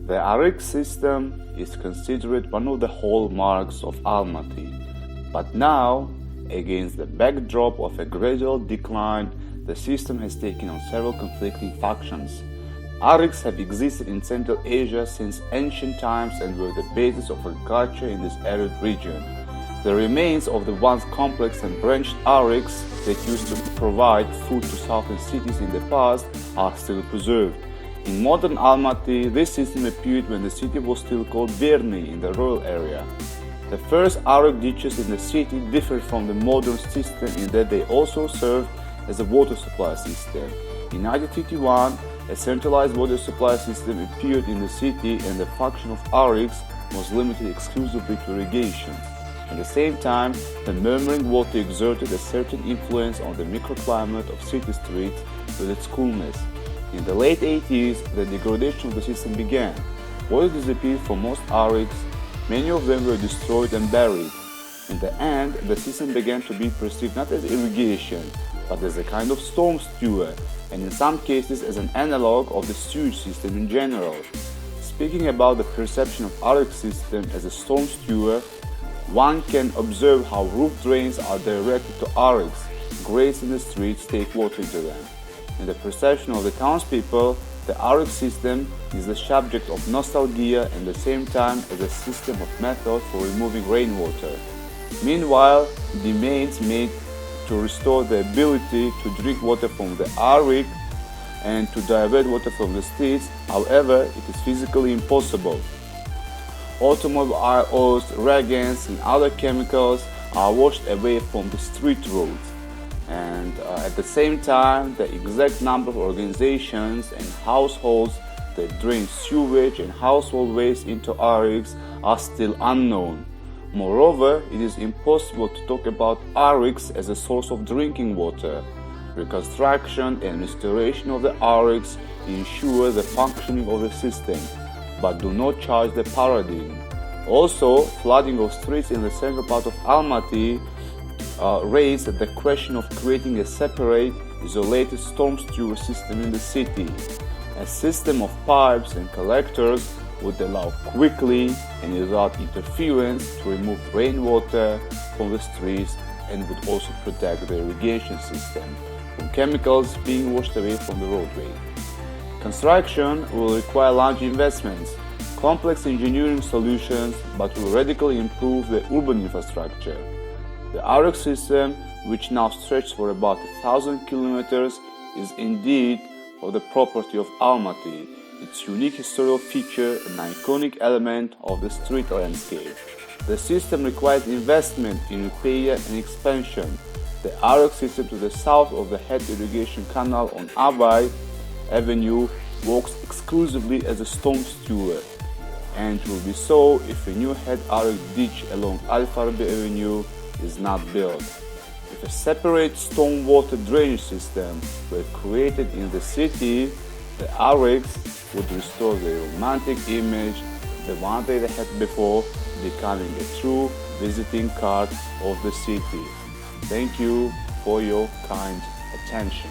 The Aryk system is considered one of the hallmarks of Almaty, but now, against the backdrop of a gradual decline, the system has taken on several conflicting factions. Aryks have existed in Central Asia since ancient times and were the basis of agriculture in this arid region. The remains of the once complex and branched Aryks that used to provide food to southern cities in the past are still preserved. In modern Almaty, this system appeared when the city was still called Verny in the rural area. The first Aryk ditches in the city differed from the modern system in that they also served as a water supply system. In 1951, a centralized water supply system appeared in the city and the function of Aryks was limited exclusively to irrigation. At the same time, the murmuring water exerted a certain influence on the microclimate of city streets with its coolness. In the late 80s, the degradation of the system began. Water disappeared from most Aryks, many of them were destroyed and buried. In the end, the system began to be perceived not as irrigation, but as a kind of storm sewer, and in some cases as an analog of the sewage system in general. Speaking about the perception of Aryk system as a storm sewer, one can observe how roof drains are directed to Aryks. Grates in the streets take water into them. In the perception of the townspeople, the Aryk system is the subject of nostalgia and at the same time as a system of method for removing rainwater. Meanwhile, demands made to restore the ability to drink water from the Aryk and to divert water from the streets. However, it is physically impossible. Automobile oils, reagents and other chemicals are washed away from the street roads. And at the same time, the exact number of organizations and households that drain sewage and household waste into Aryks are still unknown. Moreover, it is impossible to talk about Aryks as a source of drinking water. Reconstruction and restoration of the Aryks ensure the functioning of the system, but do not change the paradigm. Also, flooding of streets in the central part of Almaty raised the question of creating a separate, isolated storm sewer system in the city. A system of pipes and collectors would allow quickly and without interference to remove rainwater from the streets and would also protect the irrigation system from chemicals being washed away from the roadway. Construction will require large investments, complex engineering solutions, but will radically improve the urban infrastructure. The Aryk system, which now stretches for about 1,000 kilometers, is indeed of the property of Almaty, its unique historical feature and iconic element of the street landscape. The system requires investment in repair and expansion. The Aryk system to the south of the head irrigation canal on Abay Avenue works exclusively as a storm sewer, and will be so if a new head Aryk ditch along Al-Farabi Avenue is not built. If a separate stormwater drainage system were created in the city, the Aryks would restore the romantic image, the one they had before, becoming a true visiting card of the city. Thank you for your kind attention.